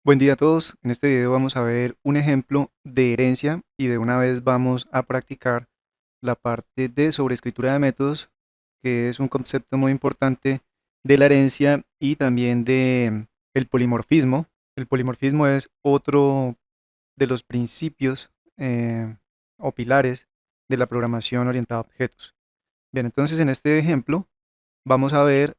Buen día a todos. En este video vamos a ver un ejemplo de herencia y de una vez vamos a practicar la parte de sobreescritura de métodos, que es un concepto muy importante de la herencia y también de el polimorfismo. El polimorfismo es otro de los principios o pilares de la programación orientada a objetos. Bien, entonces en este ejemplo vamos a ver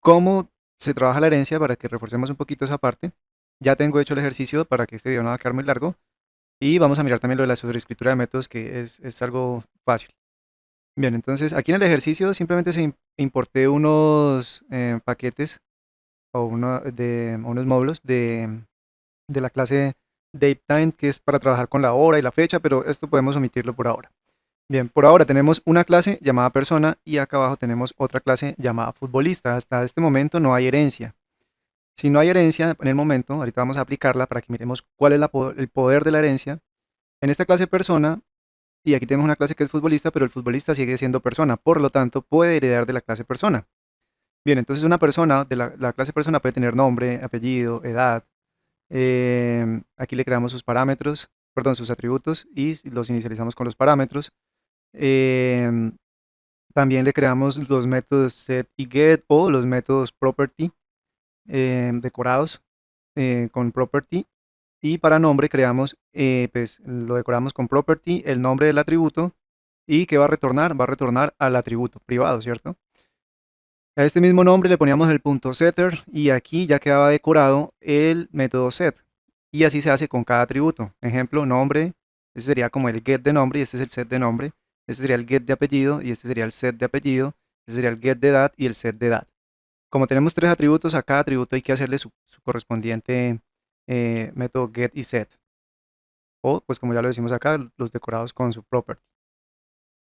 cómo se trabaja la herencia para que reforcemos un poquito esa parte. Ya tengo hecho el ejercicio para que este video no va a quedar muy largo. Y vamos a mirar también lo de la sobreescritura de métodos, que es algo fácil. Bien, entonces aquí en el ejercicio simplemente importé unos paquetes o unos módulos de la clase DateTime, que es para trabajar con la hora y la fecha, pero esto podemos omitirlo por ahora. Bien, por ahora tenemos una clase llamada persona y acá abajo tenemos otra clase llamada futbolista. Hasta este momento no hay herencia. Si no hay herencia en el momento, ahorita vamos a aplicarla para que miremos cuál es el poder de la herencia. En esta clase persona, y aquí tenemos una clase que es futbolista, pero el futbolista sigue siendo persona, por lo tanto puede heredar de la clase persona. Bien, entonces una persona de la clase persona puede tener nombre, apellido, edad. Aquí le creamos sus parámetros, perdón, sus atributos y los inicializamos con los parámetros. Em, También le creamos los métodos set y get o los métodos property decorados con property. Y para nombre creamos, pues lo decoramos con property, el nombre del atributo. ¿Y qué va a retornar? Va a retornar al atributo privado, ¿cierto? A este mismo nombre le poníamos el punto setter y aquí ya quedaba decorado el método set. Y así se hace con cada atributo. Ejemplo, nombre, este sería como el get de nombre y este es el set de nombre. Este sería el get de apellido y este sería el set de apellido. Este sería el get de edad y el set de edad. Como tenemos tres atributos, a cada atributo hay que hacerle su correspondiente método get y set. O, pues como ya lo decimos acá, los decorados con su property.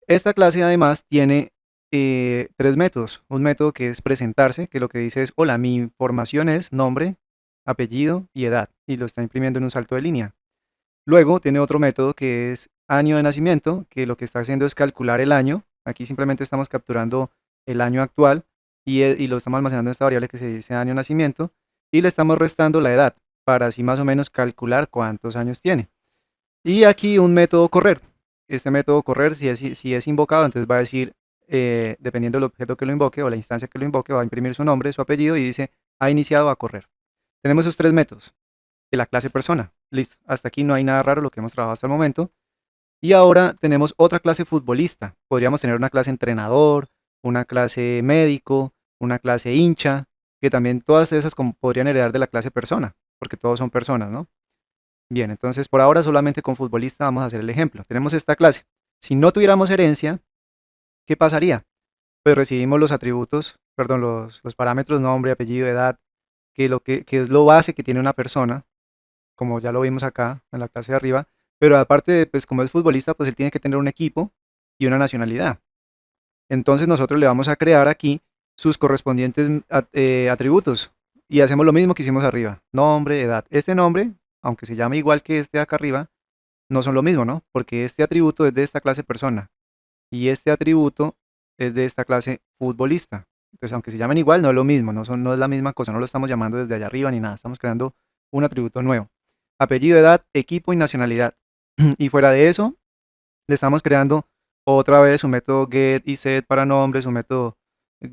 Esta clase además tiene tres métodos. Un método que es presentarse, que lo que dice es, hola, mi información es nombre, apellido y edad, y lo está imprimiendo en un salto de línea. Luego tiene otro método que es año de nacimiento, que lo que está haciendo es calcular el año. Aquí simplemente estamos capturando el año actual y lo estamos almacenando en esta variable que se dice año de nacimiento, y le estamos restando la edad, para así más o menos calcular cuántos años tiene. Y aquí un método correr. Este método correr, si es invocado, entonces va a decir, dependiendo del objeto que lo invoque o la instancia que lo invoque, va a imprimir su nombre, su apellido y dice, ha iniciado a correr. Tenemos esos tres métodos de la clase persona. Listo, hasta aquí no hay nada raro lo que hemos trabajado hasta el momento. Y ahora tenemos otra clase futbolista. Podríamos tener una clase entrenador, una clase médico, una clase hincha, que también todas esas podrían heredar de la clase persona, porque todos son personas, ¿no? Bien, entonces por ahora solamente con futbolista vamos a hacer el ejemplo. Tenemos esta clase. Si no tuviéramos herencia, ¿qué pasaría? Pues recibimos los atributos, perdón, los parámetros nombre, apellido, edad, que es lo base que tiene una persona, como ya lo vimos acá en la clase de arriba, pero aparte de, pues como es futbolista, pues él tiene que tener un equipo y una nacionalidad. Entonces nosotros le vamos a crear aquí sus correspondientes atributos y hacemos lo mismo que hicimos arriba, nombre, edad. Este nombre, aunque se llame igual que este de acá arriba, no son lo mismo, ¿no? Porque este atributo es de esta clase persona y este atributo es de esta clase futbolista. Entonces, aunque se llamen igual, no es lo mismo, no es la misma cosa, no lo estamos llamando desde allá arriba ni nada, estamos creando un atributo nuevo. Apellido, edad, equipo y nacionalidad. Y fuera de eso, le estamos creando otra vez un método get y set para nombres, un método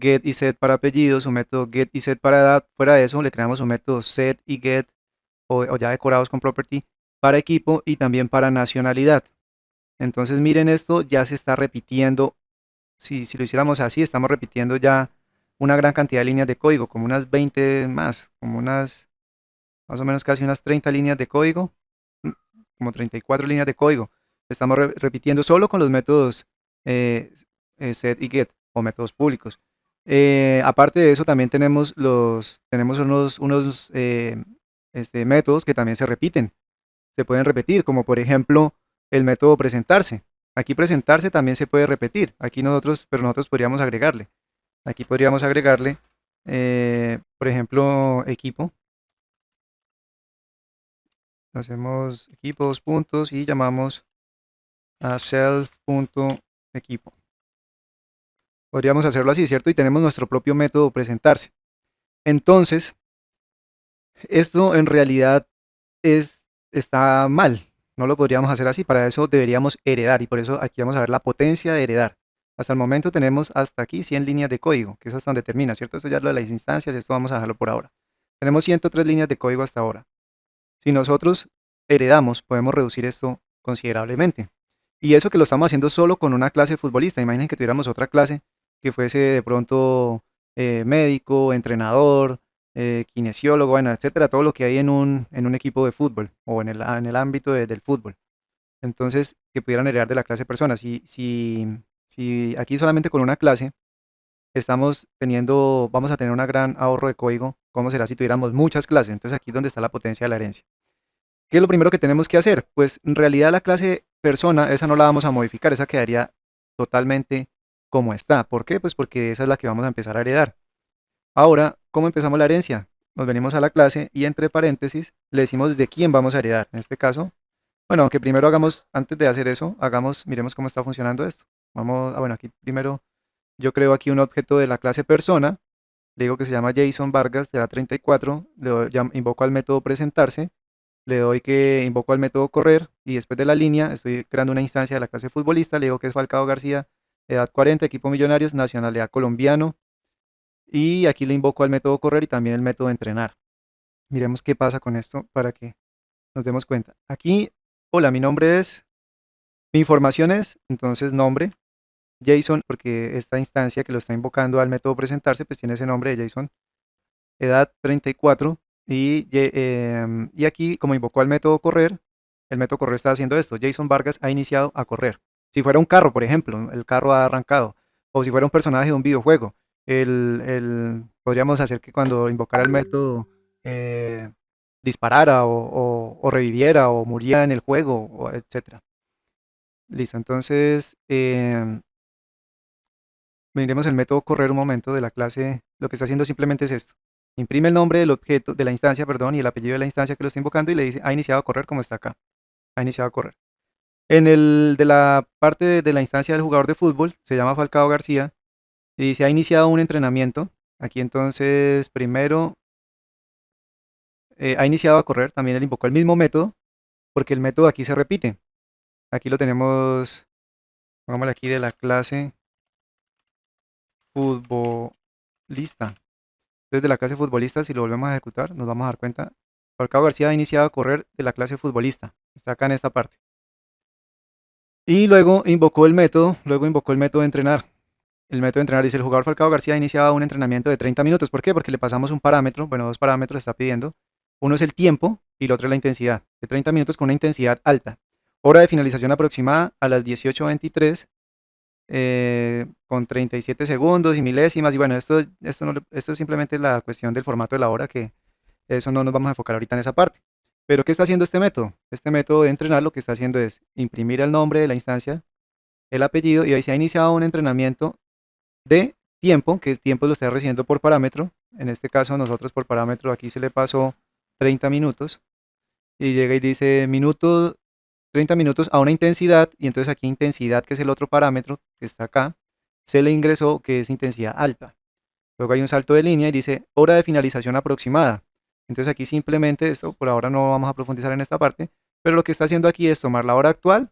get y set para apellidos, un método get y set para edad. Fuera de eso, le creamos un método set y get o ya decorados con property para equipo y también para nacionalidad. Entonces miren esto, ya se está repitiendo. Si lo hiciéramos así, estamos repitiendo ya una gran cantidad de líneas de código, como unas 20 más, como unas, más o menos casi unas 30 líneas de código, mm, como 34 líneas de código. Estamos repitiendo solo con los métodos eh, set y get o métodos públicos. Aparte de eso, también tenemos unos métodos que también se repiten, se pueden repetir, como por ejemplo el método presentarse. Aquí presentarse también se puede repetir. Aquí nosotros, pero nosotros podríamos agregarle. Aquí podríamos agregarle, por ejemplo, equipo. Hacemos equipo, dos puntos y llamamos a self.equipo. Podríamos hacerlo así, ¿cierto? Y tenemos nuestro propio método presentarse. Entonces, Esto en realidad está mal, no lo podríamos hacer así, para eso deberíamos heredar y por eso aquí vamos a ver la potencia de heredar. Hasta el momento tenemos hasta aquí 100 líneas de código, que es hasta donde termina, ¿cierto? Esto ya es lo de las instancias, esto vamos a dejarlo por ahora. Tenemos 103 líneas de código hasta ahora. Si nosotros heredamos, podemos reducir esto considerablemente. Y eso que lo estamos haciendo solo con una clase de futbolista. Imaginen que tuviéramos otra clase que fuese de pronto médico, entrenador, kinesiólogo, bueno, etcétera, todo lo que hay en un equipo de fútbol o en el ámbito del fútbol. Entonces, que pudieran heredar de la clase de personas. Si aquí solamente con una clase vamos a tener un gran ahorro de código, ¿cómo será si tuviéramos muchas clases? Entonces aquí es donde está la potencia de la herencia. ¿Qué es lo primero que tenemos que hacer? Pues en realidad la clase persona, esa no la vamos a modificar, esa quedaría totalmente como está. ¿Por qué? Pues porque esa es la que vamos a empezar a heredar. Ahora, ¿cómo empezamos la herencia? Nos venimos a la clase y entre paréntesis le decimos de quién vamos a heredar. En este caso, bueno, aunque primero hagamos, antes de hacer eso, miremos cómo está funcionando esto. Bueno, aquí primero yo creo aquí un objeto de la clase persona, le digo que se llama Jason Vargas de la 34, invoco al método presentarse, le doy que invoco al método correr y después de la línea estoy creando una instancia de la clase futbolista, le digo que es Falcao García, edad 40, equipo Millonarios, nacionalidad colombiano y aquí le invoco al método correr y también el método entrenar. Miremos qué pasa con esto para que nos demos cuenta. Aquí, hola, mi información es, entonces nombre, Jason, porque esta instancia que lo está invocando al método presentarse, pues tiene ese nombre de Jason, edad 34 y aquí como invocó al método correr, el método correr está haciendo esto. Jason Vargas ha iniciado a correr. Si fuera un carro, por ejemplo, el carro ha arrancado. O si fuera un personaje de un videojuego, podríamos hacer que cuando invocara el método eh, disparara o reviviera o muriera en el juego, etcétera. Listo, entonces miremos el método correr un momento de la clase. Lo que está haciendo simplemente es esto. Imprime el nombre del objeto, de la instancia, perdón, y el apellido de la instancia que lo está invocando y le dice, ha iniciado a correr como está acá. Ha iniciado a correr. En el de la parte de la instancia del jugador de fútbol, se llama Falcao García, y dice, ha iniciado un entrenamiento. Aquí entonces, primero, ha iniciado a correr, también él invocó el mismo método, porque el método aquí se repite. Aquí lo tenemos, pongámosle aquí de la clase futbolista. Desde la clase futbolista, si lo volvemos a ejecutar, nos vamos a dar cuenta. Falcao García ha iniciado a correr de la clase futbolista. Está acá en esta parte. Y luego invocó el método de entrenar. El método de entrenar dice, el jugador Falcao García ha iniciado un entrenamiento de 30 minutos. ¿Por qué? Porque le pasamos un parámetro, bueno, dos parámetros está pidiendo. Uno es el tiempo y el otro es la intensidad. De 30 minutos con una intensidad alta. Hora de finalización aproximada a las 18:23 con 37 segundos y milésimas. Y bueno, esto es simplemente la cuestión del formato de la hora, que eso no nos vamos a enfocar ahorita en esa parte. Pero ¿qué está haciendo este método? Este método de entrenar lo que está haciendo es imprimir el nombre de la instancia, el apellido, y ahí se ha iniciado un entrenamiento de tiempo, que el tiempo lo está recibiendo por parámetro. En este caso, nosotros por parámetro aquí se le pasó 30 minutos y llega y dice 30 minutos a una intensidad, y entonces aquí intensidad, que es el otro parámetro que está acá, se le ingresó que es intensidad alta. Luego hay un salto de línea y dice hora de finalización aproximada. Entonces aquí simplemente esto, por ahora no vamos a profundizar en esta parte, pero lo que está haciendo aquí es tomar la hora actual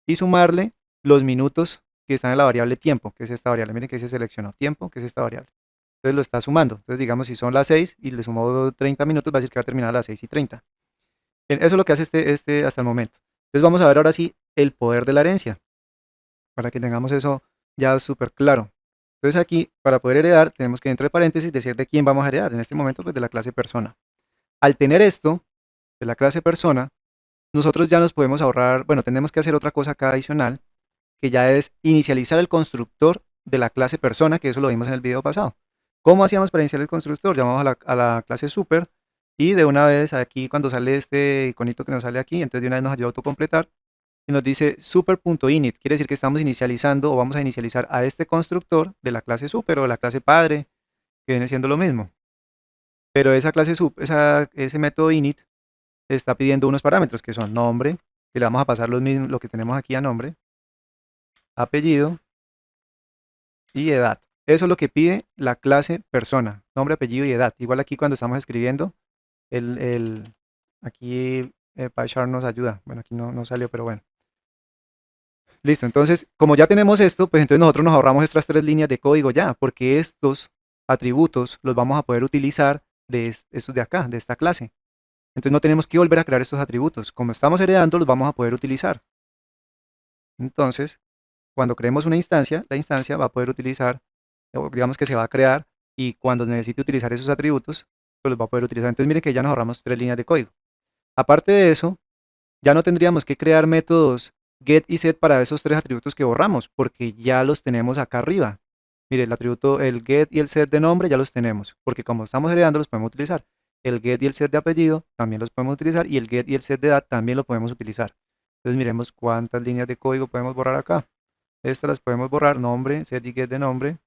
y sumarle los minutos que están en la variable tiempo, que es esta variable. Miren que se seleccionó tiempo, que es esta variable. Entonces lo está sumando. Entonces digamos si son las 6 y le sumo 30 minutos, va a decir que va a terminar a las 6:30. Bien, eso es lo que hace este hasta el momento. Entonces vamos a ver ahora sí el poder de la herencia, para que tengamos eso ya súper claro. Entonces aquí, para poder heredar, tenemos que entre paréntesis decir de quién vamos a heredar. En este momento, pues de la clase persona. Al tener esto, de la clase persona, nosotros ya nos podemos ahorrar, bueno, tenemos que hacer otra cosa acá adicional, que ya es inicializar el constructor de la clase persona, que eso lo vimos en el video pasado. ¿Cómo hacíamos para iniciar el constructor? Llamamos a la clase super y de una vez aquí cuando sale este iconito que nos sale aquí, entonces de una vez nos ayuda a autocompletar y nos dice super.init, quiere decir que estamos inicializando o vamos a inicializar a este constructor de la clase super o de la clase padre, que viene siendo lo mismo. Pero ese método init está pidiendo unos parámetros que son nombre, que le vamos a pasar los mismos, lo que tenemos aquí a nombre, apellido y edad. Eso es lo que pide la clase persona, nombre, apellido y edad. Igual aquí cuando estamos escribiendo, Aquí PyCharm nos ayuda. Bueno, aquí no salió, pero bueno. Listo, entonces, como ya tenemos esto, pues entonces nosotros nos ahorramos estas tres líneas de código ya, porque estos atributos los vamos a poder utilizar estos de acá, de esta clase. Entonces no tenemos que volver a crear estos atributos. Como estamos heredando, los vamos a poder utilizar. Entonces, cuando creemos una instancia, la instancia va a poder utilizar, o digamos que se va a crear, y cuando necesite utilizar esos atributos, pues los va a poder utilizar. Entonces, mire que ya nos ahorramos tres líneas de código. Aparte de eso, ya no tendríamos que crear métodos get y set para esos tres atributos que borramos, porque ya los tenemos acá arriba. Mire, el atributo, el get y el set de nombre ya los tenemos, porque como estamos heredando los podemos utilizar. El get y el set de apellido también los podemos utilizar y el get y el set de edad también lo podemos utilizar. Entonces miremos cuántas líneas de código podemos borrar acá. Estas las podemos borrar, nombre, set y get de nombre,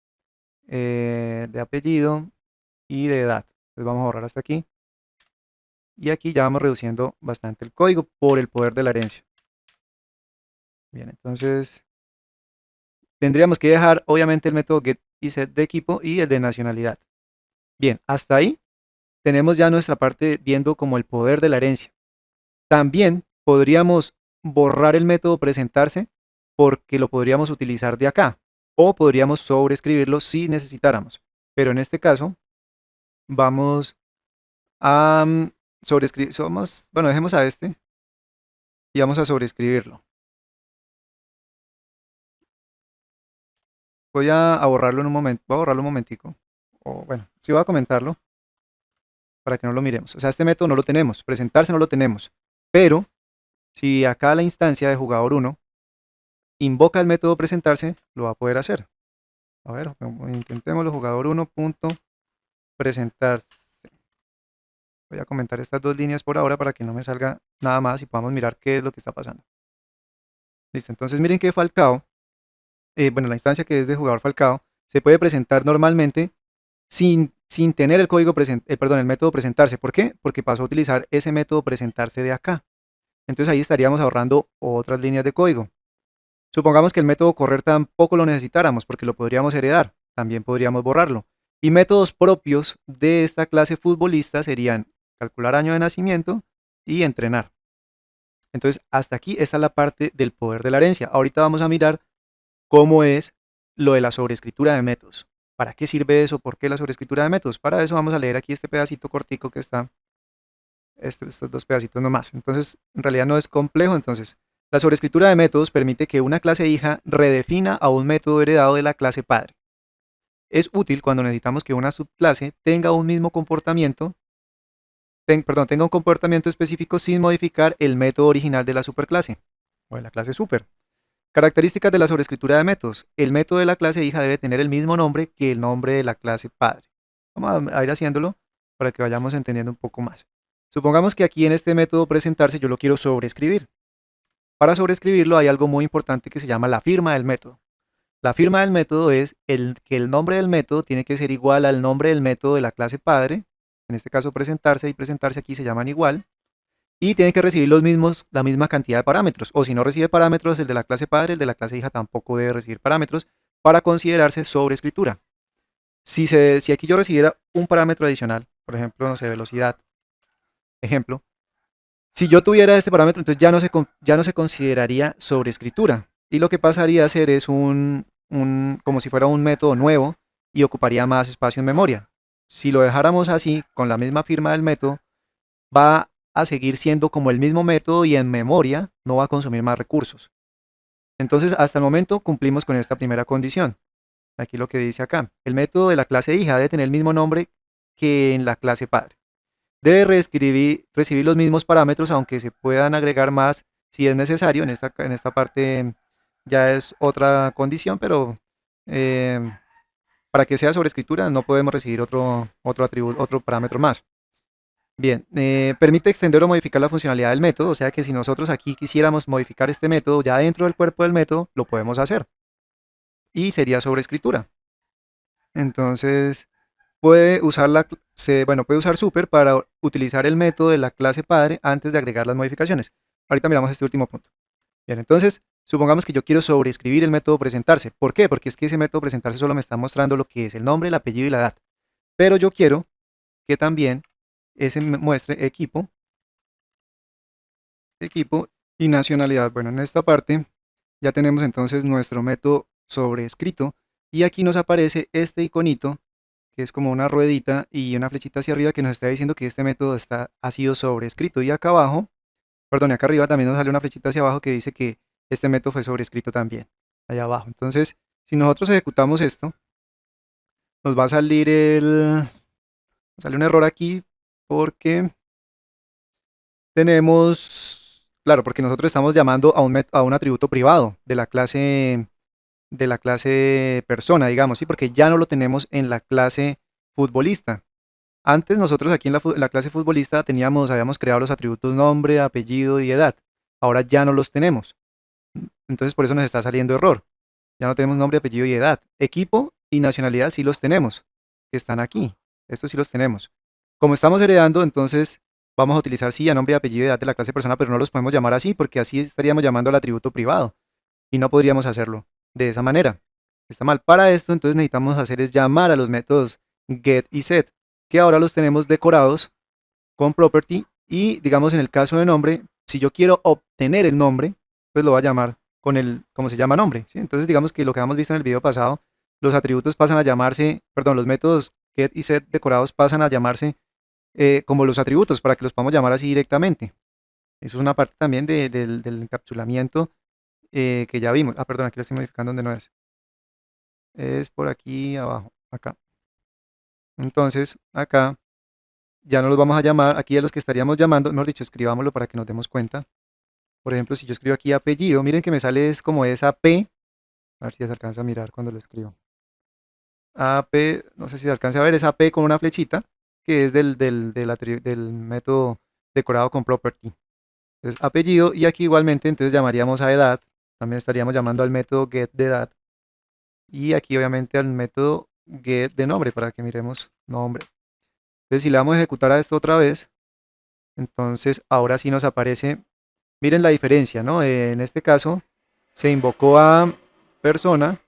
de apellido y de edad. Entonces vamos a borrar hasta aquí. Y aquí ya vamos reduciendo bastante el código por el poder de la herencia. Bien, entonces tendríamos que dejar obviamente el método get y set de equipo y el de nacionalidad. Bien, hasta ahí tenemos ya nuestra parte viendo como el poder de la herencia. También podríamos borrar el método presentarse porque lo podríamos utilizar de acá o podríamos sobreescribirlo si necesitáramos. Pero en este caso vamos a sobreescribir, bueno, dejemos a este y vamos a sobreescribirlo. Voy a borrarlo en un momento, voy a borrarlo un momentico. O bueno, sí voy a comentarlo para que no lo miremos. O sea, este método no lo tenemos, presentarse no lo tenemos. Pero si acá la instancia de jugador 1 invoca el método presentarse, lo va a poder hacer. A ver, intentémoslo, jugador 1 punto presentarse. Voy a comentar estas dos líneas por ahora para que no me salga nada más y podamos mirar qué es lo que está pasando. Listo, entonces miren que Falcao, bueno, la instancia que es de jugador Falcao, se puede presentar normalmente sin tener el código perdón, el método presentarse. ¿Por qué? Porque pasó a utilizar ese método presentarse de acá. Entonces ahí estaríamos ahorrando otras líneas de código. Supongamos que el método correr tampoco lo necesitáramos porque lo podríamos heredar, también podríamos borrarlo. Y métodos propios de esta clase futbolista serían calcular año de nacimiento y entrenar. Entonces hasta aquí esta es la parte del poder de la herencia. Ahorita vamos a mirar cómo es lo de la sobreescritura de métodos. ¿Para qué sirve eso? ¿Por qué la sobreescritura de métodos? Para eso vamos a leer aquí este pedacito cortico que está, estos dos pedacitos nomás. Entonces, en realidad no es complejo. Entonces, la sobreescritura de métodos permite que una clase hija redefina a un método heredado de la clase padre. Es útil cuando necesitamos que una subclase tenga un mismo comportamiento, tenga un comportamiento específico sin modificar el método original de la superclase o de la clase super. Características de la sobreescritura de métodos. El método de la clase hija debe tener el mismo nombre que el nombre de la clase padre. Vamos a ir haciéndolo para que vayamos entendiendo un poco más. Supongamos que aquí en este método presentarse yo lo quiero sobreescribir. Para sobreescribirlo hay algo muy importante que se llama la firma del método. La firma del método es que el nombre del método tiene que ser igual al nombre del método de la clase padre. En este caso presentarse y presentarse aquí se llaman igual. Y tiene que recibir la misma cantidad de parámetros. O si no recibe parámetros, el de la clase padre, el de la clase hija tampoco debe recibir parámetros para considerarse sobreescritura. Si aquí yo recibiera un parámetro adicional, por ejemplo, no sé, velocidad, ejemplo, si yo tuviera este parámetro, entonces ya no se consideraría sobreescritura. Y lo que pasaría a ser es como si fuera un método nuevo y ocuparía más espacio en memoria. Si lo dejáramos así, con la misma firma del método, va a seguir siendo como el mismo método y en memoria no va a consumir más recursos. Entonces, hasta el momento cumplimos con esta primera condición. Aquí lo que dice acá. El método de la clase hija debe tener el mismo nombre que en la clase padre. Debe recibir los mismos parámetros, aunque se puedan agregar más si es necesario. En esta parte ya es otra condición, pero eh, para que sea sobreescritura no podemos recibir otro atributo, otro parámetro más. Bien, permite extender o modificar la funcionalidad del método, o sea que si nosotros aquí quisiéramos modificar este método ya dentro del cuerpo del método, lo podemos hacer. Y sería sobreescritura. Entonces, puede usar super para utilizar el método de la clase padre antes de agregar las modificaciones. Ahorita miramos este último punto. Bien, entonces, supongamos que yo quiero sobreescribir el método presentarse. ¿Por qué? Porque es que ese método presentarse solo me está mostrando lo que es el nombre, el apellido y la edad. Pero yo quiero que también ese me muestre equipo y nacionalidad. Bueno, en esta parte ya tenemos entonces nuestro método sobrescrito y aquí nos aparece este iconito que es como una ruedita y una flechita hacia arriba que nos está diciendo que este método ha sido sobrescrito y acá abajo, perdón, acá arriba también nos sale una flechita hacia abajo que dice que este método fue sobrescrito también, allá abajo. Entonces, si nosotros ejecutamos esto, nos va a salir sale un error aquí porque tenemos, claro, porque nosotros estamos llamando a un atributo privado de la clase persona, digamos, ¿sí? Porque ya no lo tenemos en la clase futbolista. Antes nosotros aquí en la clase futbolista habíamos creado los atributos nombre, apellido y edad. Ahora ya no los tenemos. Entonces por eso nos está saliendo error. Ya no tenemos nombre, apellido y edad. Equipo y nacionalidad sí los tenemos, que están aquí. Estos sí los tenemos. Como estamos heredando, entonces vamos a utilizar sí a nombre, apellido y edad de la clase persona, pero no los podemos llamar así porque así estaríamos llamando al atributo privado y no podríamos hacerlo de esa manera. Está mal. Para esto, entonces necesitamos hacer es llamar a los métodos get y set, que ahora los tenemos decorados con property y digamos en el caso de nombre, si yo quiero obtener el nombre, pues lo voy a llamar con el, como se llama nombre, ¿sí? Entonces digamos que lo que hemos visto en el video pasado, los atributos pasan a llamarse, perdón, los métodos get y set decorados pasan a llamarse como los atributos para que los podamos llamar así directamente. Eso es una parte también del encapsulamiento que ya vimos. Ah, perdón, aquí lo estoy modificando donde no es. Es por aquí abajo, acá. Entonces, acá ya no los vamos a llamar, aquí a los que estaríamos llamando, mejor dicho, escribámoslo para que nos demos cuenta. Por ejemplo, si yo escribo aquí apellido, miren que me sale es como esa P, a ver si ya se alcanza a mirar cuando lo escribo. AP, no sé si se alcanza a ver, esa P con una flechita, que es del método decorado con property. Entonces, apellido, y aquí igualmente, entonces llamaríamos a edad, también estaríamos llamando al método get de edad, y aquí obviamente al método get de nombre, para que miremos nombre. Entonces, si le vamos a ejecutar a esto otra vez, entonces ahora sí nos aparece. Miren la diferencia, ¿no? En este caso se invocó a persona,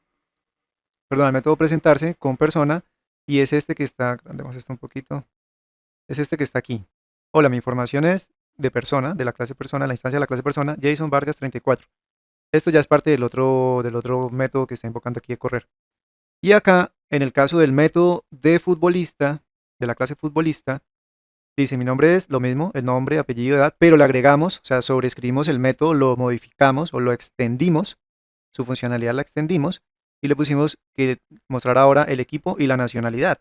perdón, al método presentarse con persona y es este que está, agrandemos esto un poquito, es este que está aquí. Hola, mi información es de persona, de la clase persona, la instancia de la clase persona, Jason Vargas 34. Esto ya es parte del otro método que está invocando aquí de correr. Y acá, en el caso del método de futbolista, de la clase futbolista, dice, mi nombre es lo mismo, el nombre, apellido, edad, pero le agregamos, o sea, sobreescribimos el método, lo modificamos o lo extendimos, su funcionalidad la extendimos y le pusimos que mostrar ahora el equipo y la nacionalidad.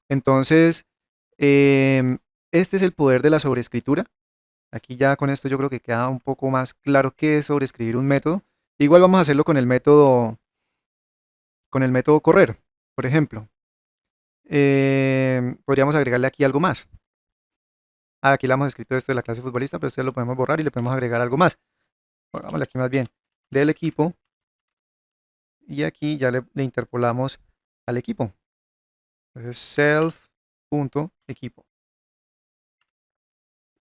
Entonces, este es el poder de la sobreescritura. Aquí ya con esto yo creo que queda un poco más claro qué es sobreescribir un método. Igual vamos a hacerlo con el método correr, por ejemplo. Podríamos agregarle aquí algo más. Ah, aquí le hemos escrito esto de la clase futbolista, pero esto ya lo podemos borrar y le podemos agregar algo más. Pongámosle aquí más bien del equipo y aquí ya le interpolamos al equipo. Entonces self.equipo.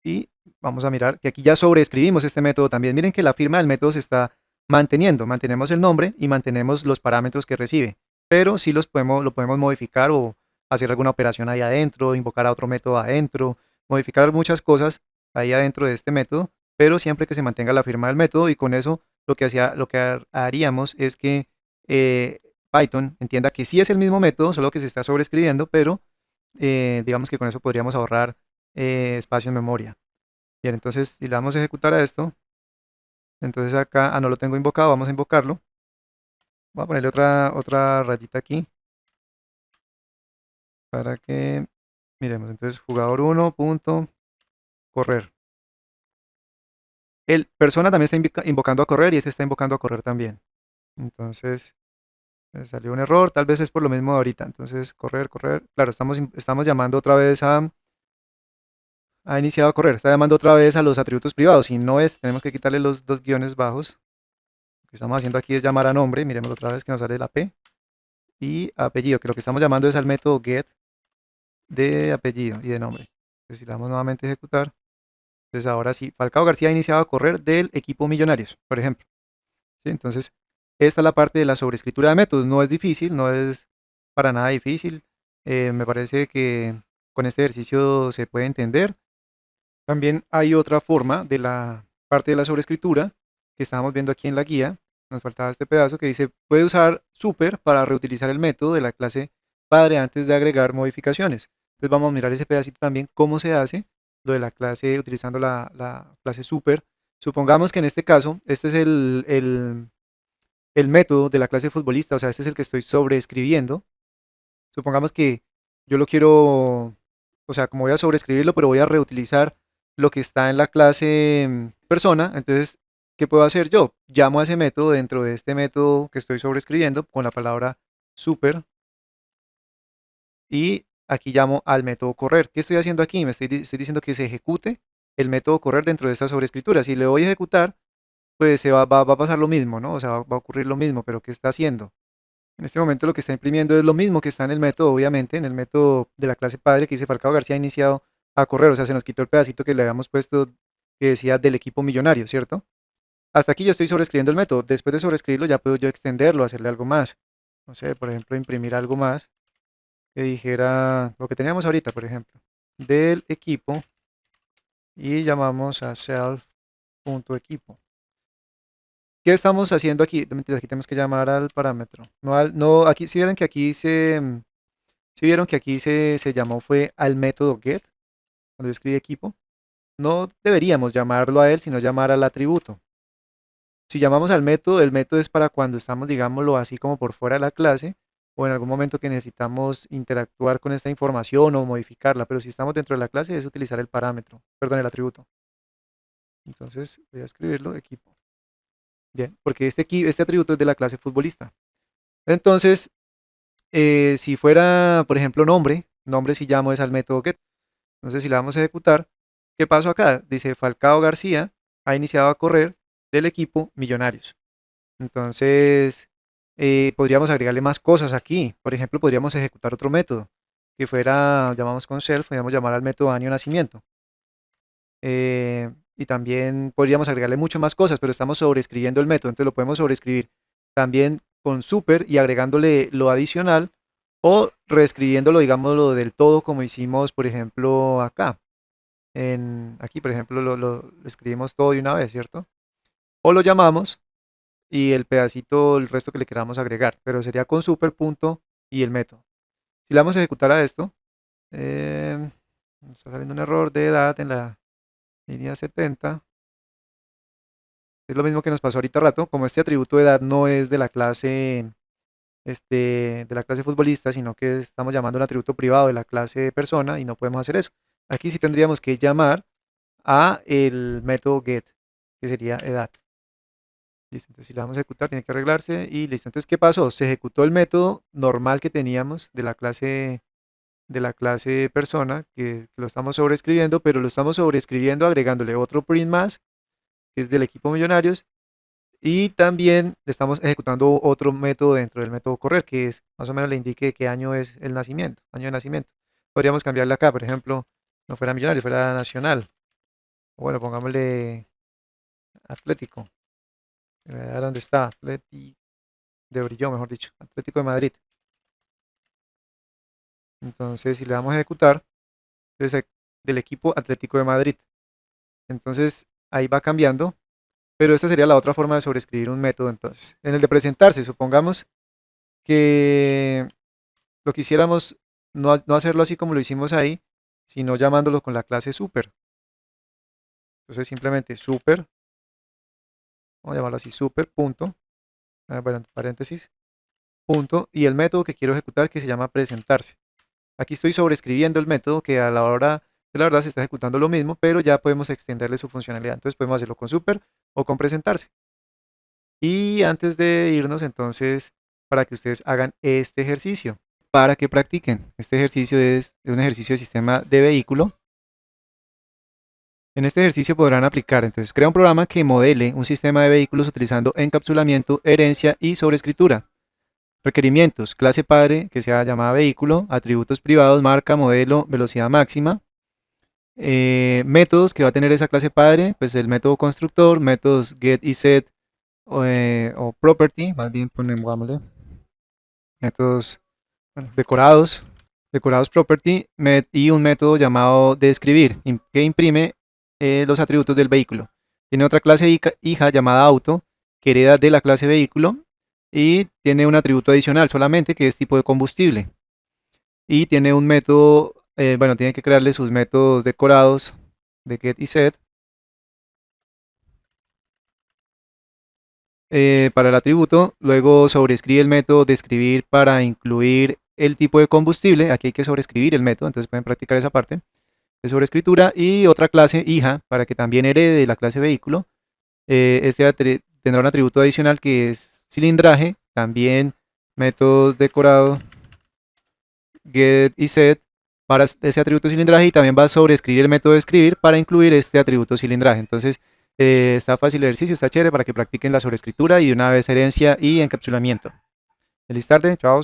Y vamos a mirar que aquí ya sobreescribimos este método también. Miren que la firma del método se está manteniendo. Mantenemos el nombre y mantenemos los parámetros que recibe. Pero sí lo podemos modificar o hacer alguna operación ahí adentro, invocar a otro método adentro, modificar muchas cosas ahí adentro de este método, pero siempre que se mantenga la firma del método y con eso lo que haríamos es que Python entienda que sí es el mismo método, solo que se está sobreescribiendo, pero digamos que con eso podríamos ahorrar espacio en memoria. Bien, entonces si le damos a ejecutar a esto, entonces acá, no lo tengo invocado, vamos a invocarlo. Voy a ponerle otra rayita aquí para que miremos. Entonces jugador 1 punto correr. El persona también está invocando a correr y este está invocando a correr también. Entonces salió un error, tal vez es por lo mismo de ahorita. Entonces correr, correr. Claro, estamos llamando otra vez ha iniciado a correr. Está llamando otra vez a los atributos privados. Si no es, tenemos que quitarle los dos guiones bajos. Lo que estamos haciendo aquí es llamar a nombre. Miremos otra vez que nos sale la P. Y apellido, que lo que estamos llamando es al método get de apellido y de nombre. Entonces, si le damos nuevamente a ejecutar, entonces ahora sí, Falcao García ha iniciado a correr del equipo Millonarios, por ejemplo. ¿Sí? Entonces, esta es la parte de la sobreescritura de métodos. No es difícil, no es para nada difícil. Me parece que con este ejercicio se puede entender. También hay otra forma de la parte de la sobreescritura que estábamos viendo aquí en la guía. Nos faltaba este pedazo que dice, puede usar super para reutilizar el método de la clase padre antes de agregar modificaciones. Entonces vamos a mirar ese pedacito también, cómo se hace lo de la clase utilizando la clase super. Supongamos que en este caso, este es el método de la clase futbolista, o sea, este es el que estoy sobreescribiendo. Supongamos que yo lo quiero, o sea, como voy a sobreescribirlo, pero voy a reutilizar lo que está en la clase persona. Entonces, ¿qué puedo hacer yo? Llamo a ese método dentro de este método que estoy sobreescribiendo con la palabra super y aquí llamo al método correr. ¿Qué estoy haciendo aquí? Estoy diciendo que se ejecute el método correr dentro de esta sobreescritura. Si le voy a ejecutar, pues va a pasar lo mismo, ¿no? O sea, va a ocurrir lo mismo, pero ¿qué está haciendo? En este momento lo que está imprimiendo es lo mismo que está en el método, obviamente, en el método de la clase padre que dice Falcao García ha iniciado a correr, o sea, se nos quitó el pedacito que le habíamos puesto que decía del equipo millonario, ¿cierto? Hasta aquí yo estoy sobreescribiendo el método. Después de sobreescribirlo ya puedo yo extenderlo, hacerle algo más. No sé, por ejemplo, imprimir algo más que dijera lo que teníamos ahorita, por ejemplo, del equipo y llamamos a self.equipo. ¿Qué estamos haciendo aquí? No, mentiras, aquí tenemos que llamar al parámetro. No, aquí, si vieron que aquí si vieron que aquí se llamó fue al método get, cuando yo escribí equipo, no deberíamos llamarlo a él, sino llamar al atributo. Si llamamos al método, el método es para cuando estamos, digámoslo así, como por fuera de la clase, o en algún momento que necesitamos interactuar con esta información o modificarla, pero si estamos dentro de la clase es utilizar el parámetro, perdón, el atributo. Entonces voy a escribirlo equipo. Bien, porque este atributo es de la clase futbolista. Entonces, si fuera, por ejemplo, nombre si llamo es al método get. Entonces, si la vamos a ejecutar, ¿qué pasó acá? Dice Falcao García ha iniciado a correr del equipo Millonarios. Entonces, podríamos agregarle más cosas aquí. Por ejemplo, podríamos ejecutar otro método que fuera, llamamos con self, podríamos llamar al método año de nacimiento. Y también podríamos agregarle mucho más cosas, pero estamos sobreescribiendo el método, entonces lo podemos sobreescribir también con super y agregándole lo adicional o reescribiéndolo, digámoslo del todo, como hicimos, por ejemplo, acá. Aquí, por ejemplo, lo escribimos todo de una vez, ¿cierto? O lo llamamos y el pedacito, el resto que le queramos agregar, pero sería con super punto y el método. Si le vamos a ejecutar a esto, nos está saliendo un error de edad en la línea 70. Es lo mismo que nos pasó ahorita rato, como este atributo de edad no es de la clase de la clase futbolista, sino que estamos llamando un atributo privado de la clase persona y no podemos hacer eso. Aquí sí tendríamos que llamar a el método get, que sería edad. Listo, entonces si le vamos a ejecutar tiene que arreglarse y listo. Entonces, ¿qué pasó? Se ejecutó el método normal que teníamos de la clase persona, que lo estamos sobreescribiendo, pero lo estamos sobreescribiendo agregándole otro print más, que es del equipo millonarios, y también le estamos ejecutando otro método dentro del método correr, que es más o menos le indique qué año es el nacimiento, año de nacimiento. Podríamos cambiarle acá, por ejemplo, no fuera millonario, fuera nacional. O bueno, pongámosle Atlético. ¿Dónde está? Atlético de Brilló, mejor dicho. Atlético de Madrid. Entonces, si le damos a ejecutar, entonces del equipo Atlético de Madrid. Entonces, ahí va cambiando, pero esta sería la otra forma de sobreescribir un método. Entonces, en el de presentarse, supongamos que lo quisiéramos no hacerlo así como lo hicimos ahí, sino llamándolo con la clase super. Entonces, simplemente super, vamos a llamarlo así, super, punto, bueno, entre paréntesis, punto, y el método que quiero ejecutar que se llama presentarse. Aquí estoy sobreescribiendo el método que a la hora de la verdad se está ejecutando lo mismo, pero ya podemos extenderle su funcionalidad. Entonces podemos hacerlo con super o con presentarse. Y antes de irnos, entonces, para que ustedes hagan este ejercicio, para que practiquen. Este ejercicio es un ejercicio de sistema de vehículo. En este ejercicio podrán aplicar, entonces, crea un programa que modele un sistema de vehículos utilizando encapsulamiento, herencia y sobreescritura. Requerimientos, clase padre que sea llamada vehículo, atributos privados, marca, modelo, velocidad máxima. Métodos que va a tener esa clase padre, pues el método constructor, métodos get y set o property, más bien pongámosle métodos bueno, decorados, Decorados property y un método llamado describir que imprime los atributos del vehículo. Tiene otra clase hija llamada auto que hereda de la clase vehículo y tiene un atributo adicional solamente que es tipo de combustible. Y tiene un método, bueno, tiene que crearle sus métodos decorados de get y set para el atributo. Luego sobrescribe el método describir para incluir el tipo de combustible. Aquí hay que sobrescribir el método, entonces pueden practicar esa parte de sobreescritura. Y otra clase hija para que también herede de la clase vehículo. Tendrá un atributo adicional que es cilindraje, también métodos decorado get y set para ese atributo cilindraje y también va a sobreescribir el método de escribir para incluir este atributo cilindraje. Entonces, está fácil el ejercicio, está chévere para que practiquen la sobreescritura y de una vez herencia y encapsulamiento. Feliz tarde, chao.